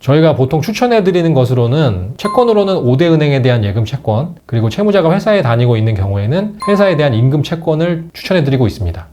저희가 보통 추천해드리는 것으로는 채권으로는 5대 은행에 대한 예금 채권, 그리고 채무자가 회사에 다니고 있는 경우에는 회사에 대한 임금 채권을 추천해드리고 있습니다.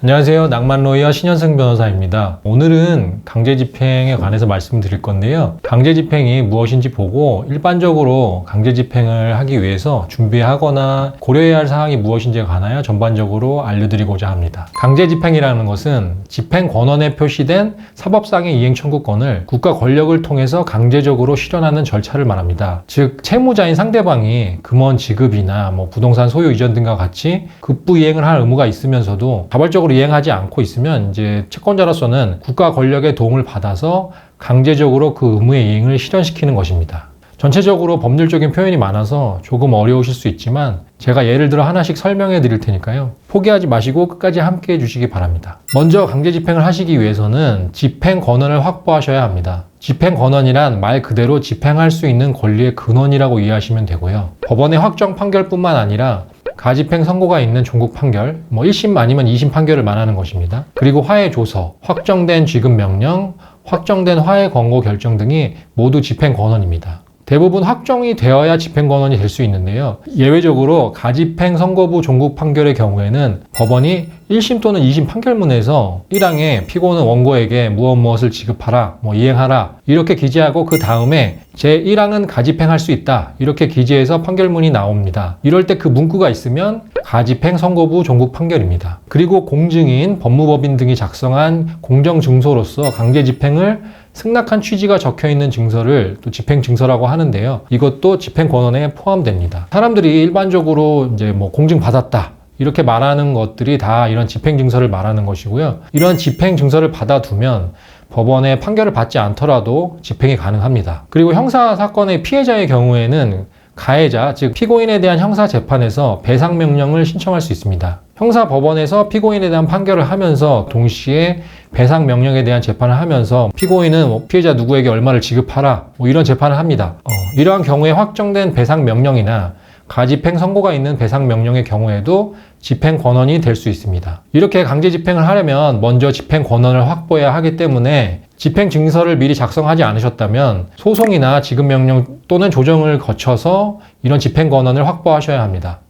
안녕하세요. 낭만로이어 신현승 변호사입니다. 오늘은 강제집행에 관해서 말씀드릴 건데요. 강제집행이 무엇인지 보고 일반적으로 강제집행을 하기 위해서 준비하거나 고려해야 할 사항이 무엇인지에 관하여 전반적으로 알려드리고자 합니다. 강제집행이라는 것은 집행권원에 표시된 사법상의 이행청구권을 국가 권력을 통해서 강제적으로 실현하는 절차를 말합니다. 즉 채무자인 상대방이 금원 지급이나 부동산 소유 이전 등과 같이 급부 이행을 할 의무가 있으면서도 자발적으로 이행하지 않고 있으면 이제 채권자로서는 국가 권력의 도움을 받아서 강제적으로 그 의무의 이행을 실현시키는 것입니다. 전체적으로 법률적인 표현이 많아서 조금 어려우실 수 있지만 제가 예를 들어 하나씩 설명해 드릴 테니까요. 포기하지 마시고 끝까지 함께 해 주시기 바랍니다. 먼저 강제집행을 하시기 위해서는 집행권한을 확보하셔야 합니다. 집행권한이란 말 그대로 집행할 수 있는 권리의 근원이라고 이해하시면 되고요. 법원의 확정 판결뿐만 아니라 가집행 선고가 있는 종국 판결, 1심 아니면 2심 판결을 말하는 것입니다. 그리고 화해 조서, 확정된 지급 명령, 확정된 화해 권고 결정 등이 모두 집행 권한입니다. 대부분 확정이 되어야 집행 권한이 될 수 있는데요. 예외적으로 가집행 선고부 종국 판결의 경우에는 법원이 1심 또는 2심 판결문에서 1항에 피고는 원고에게 무엇을 지급하라, 이행하라 이렇게 기재하고 그 다음에 제1항은 가집행할 수 있다 이렇게 기재해서 판결문이 나옵니다. 이럴 때 그 문구가 있으면 가집행 선고부 종국 판결입니다. 그리고 공증인, 법무법인 등이 작성한 공정증서로서 강제집행을 승낙한 취지가 적혀있는 증서를 또 집행증서라고 하는데요. 이것도 집행권한에 포함됩니다. 사람들이 일반적으로 이제 공증받았다 이렇게 말하는 것들이 다 이런 집행증서를 말하는 것이고요. 이런 집행증서를 받아두면 법원의 판결을 받지 않더라도 집행이 가능합니다. 그리고 형사사건의 피해자의 경우에는 가해자, 즉 피고인에 대한 형사재판에서 배상명령을 신청할 수 있습니다. 형사법원에서 피고인에 대한 판결을 하면서 동시에 배상명령에 대한 재판을 하면서 피고인은 피해자 누구에게 얼마를 지급하라 이런 재판을 합니다. 이러한 경우에 확정된 배상명령이나 가집행 선고가 있는 배상명령의 경우에도 집행권한이 될 수 있습니다. 이렇게 강제집행을 하려면 먼저 집행권한을 확보해야 하기 때문에 집행증서를 미리 작성하지 않으셨다면 소송이나 지급명령 또는 조정을 거쳐서 이런 집행권한을 확보하셔야 합니다.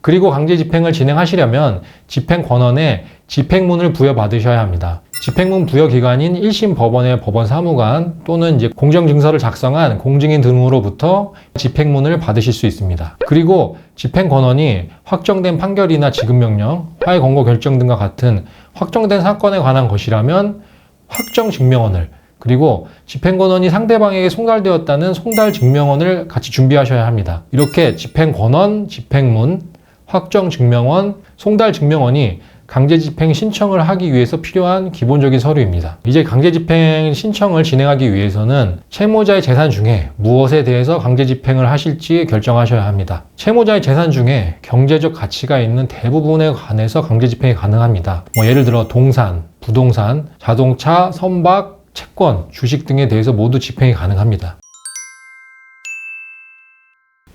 그리고 강제집행을 진행하시려면 집행권한에 집행문을 부여받으셔야 합니다. 집행문 부여기관인 1심 법원의 법원사무관 또는 이제 공정증서를 작성한 공증인 등으로부터 집행문을 받으실 수 있습니다. 그리고 집행권한이 확정된 판결이나 지급명령, 화해 권고 결정 등과 같은 확정된 사건에 관한 것이라면 확정증명원을, 그리고 집행권한이 상대방에게 송달되었다는 송달증명원을 같이 준비하셔야 합니다. 이렇게 집행권한, 집행문, 확정증명원, 송달증명원이 강제집행 신청을 하기 위해서 필요한 기본적인 서류입니다. 이제 강제집행 신청을 진행하기 위해서는 채무자의 재산 중에 무엇에 대해서 강제집행을 하실지 결정하셔야 합니다. 채무자의 재산 중에 경제적 가치가 있는 대부분에 관해서 강제집행이 가능합니다. 예를 들어 동산, 부동산, 자동차, 선박, 채권, 주식 등에 대해서 모두 집행이 가능합니다.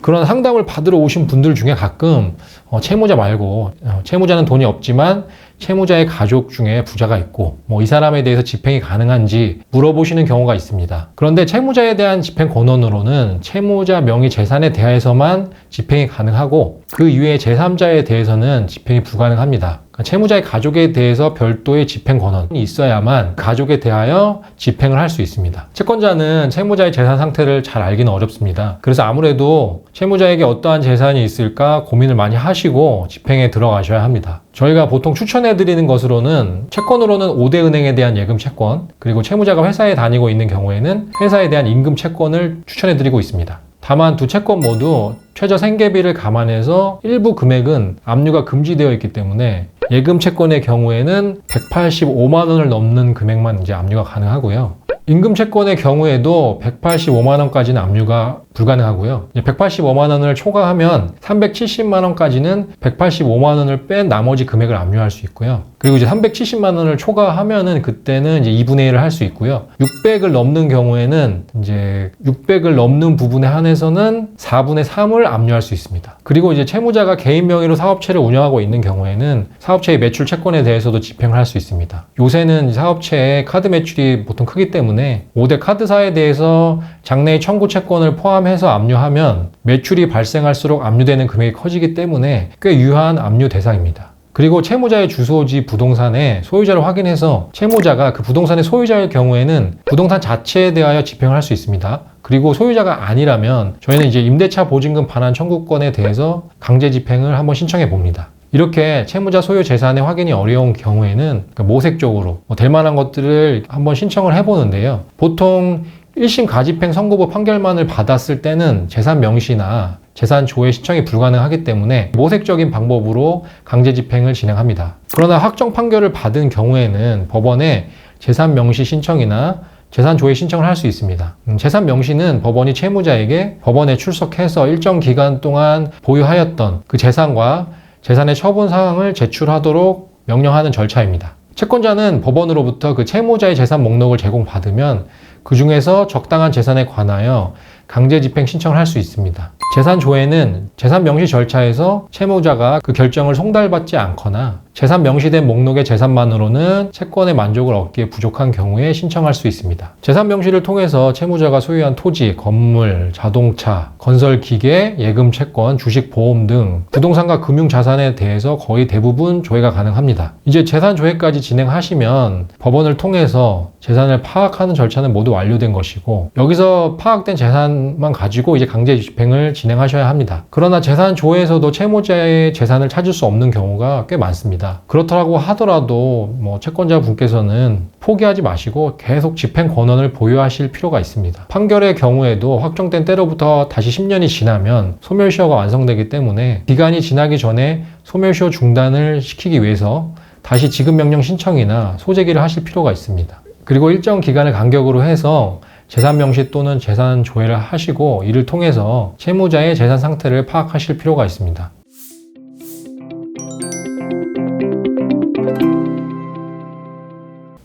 그런 상담을 받으러 오신 분들 중에 가끔 채무자 말고 채무자는 돈이 없지만 채무자의 가족 중에 부자가 있고 이 사람에 대해서 집행이 가능한지 물어보시는 경우가 있습니다. 그런데 채무자에 대한 집행 권한으로는 채무자 명의 재산에 대해서만 집행이 가능하고 그 이외의 제3자에 대해서는 집행이 불가능합니다. 채무자의 가족에 대해서 별도의 집행 권한이 있어야만 가족에 대하여 집행을 할 수 있습니다. 채권자는 채무자의 재산 상태를 잘 알기는 어렵습니다. 그래서 아무래도 채무자에게 어떠한 재산이 있을까 고민을 많이 하시고 집행에 들어가셔야 합니다. 저희가 보통 추천해드리는 것으로는 채권으로는 5대 은행에 대한 예금 채권, 그리고 채무자가 회사에 다니고 있는 경우에는 회사에 대한 임금 채권을 추천해드리고 있습니다. 다만 두 채권 모두 최저 생계비를 감안해서 일부 금액은 압류가 금지되어 있기 때문에 예금 채권의 경우에는 185만 원을 넘는 금액만 이제 압류가 가능하고요. 임금 채권의 경우에도 185만 원까지는 압류가 불가능하고요. 185만 원을 초과하면 370만 원까지는 185만 원을 뺀 나머지 금액을 압류할 수 있고요. 그리고 이제 370만 원을 초과하면은 그때는 이제 2분의 1을 할 수 있고요. 600을 넘는 경우에는 이제 600을 넘는 부분에 한해서는 4분의 3을 압류할 수 있습니다. 그리고 이제 채무자가 개인 명의로 사업체를 운영하고 있는 경우에는 사업체의 매출 채권에 대해서도 집행을 할 수 있습니다. 요새는 사업체의 카드 매출이 보통 크기 때문에 5대 카드사에 대해서 장래의 청구 채권을 포함해서 압류하면 매출이 발생할수록 압류되는 금액이 커지기 때문에 꽤 유효한 압류 대상입니다. 그리고 채무자의 주소지 부동산의 소유자를 확인해서 채무자가 그 부동산의 소유자일 경우에는 부동산 자체에 대하여 집행을 할 수 있습니다. 그리고 소유자가 아니라면 저희는 이제 임대차 보증금 반환 청구권에 대해서 강제 집행을 한번 신청해 봅니다. 이렇게 채무자 소유 재산의 확인이 어려운 경우에는 모색적으로 될 만한 것들을 한번 신청을 해보는데요. 보통 1심 가집행 선고부 판결만을 받았을 때는 재산 명시나 재산 조회 신청이 불가능하기 때문에 모색적인 방법으로 강제 집행을 진행합니다. 그러나 확정 판결을 받은 경우에는 법원에 재산 명시 신청이나 재산 조회 신청을 할 수 있습니다. 재산 명시는 법원이 채무자에게 법원에 출석해서 일정 기간 동안 보유하였던 그 재산과 재산의 처분 사항을 제출하도록 명령하는 절차입니다. 채권자는 법원으로부터 그 채무자의 재산 목록을 제공받으면 그 중에서 적당한 재산에 관하여 강제 집행 신청을 할 수 있습니다. 재산 조회는 재산 명시 절차에서 채무자가 그 결정을 송달받지 않거나 재산 명시된 목록의 재산만으로는 채권의 만족을 얻기에 부족한 경우에 신청할 수 있습니다. 재산 명시를 통해서 채무자가 소유한 토지, 건물, 자동차, 건설 기계, 예금 채권, 주식, 보험 등 부동산과 금융자산에 대해서 거의 대부분 조회가 가능합니다. 이제 재산 조회까지 진행하시면 법원을 통해서 재산을 파악하는 절차는 모두 완료된 것이고 여기서 파악된 재산만 가지고 이제 강제 집행을 진행하셔야 합니다. 그러나 재산 조회에서도 채무자의 재산을 찾을 수 없는 경우가 꽤 많습니다. 그렇다고 하더라도 채권자 분께서는 포기하지 마시고 계속 집행 권한을 보유하실 필요가 있습니다. 판결의 경우에도 확정된 때로부터 다시 10년이 지나면 소멸시효가 완성되기 때문에 기간이 지나기 전에 소멸시효 중단을 시키기 위해서 다시 지급명령 신청이나 소재기를 하실 필요가 있습니다. 그리고 일정 기간을 간격으로 해서 재산 명시 또는 재산 조회를 하시고 이를 통해서 채무자의 재산 상태를 파악하실 필요가 있습니다.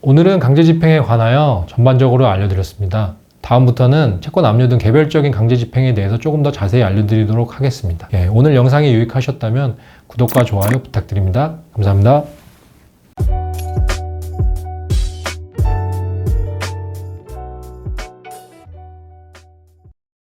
오늘은 강제 집행에 관하여 전반적으로 알려드렸습니다. 다음부터는 채권 압류 등 개별적인 강제 집행에 대해서 조금 더 자세히 알려드리도록 하겠습니다. 오늘 영상이 유익하셨다면 구독과 좋아요 부탁드립니다. 감사합니다.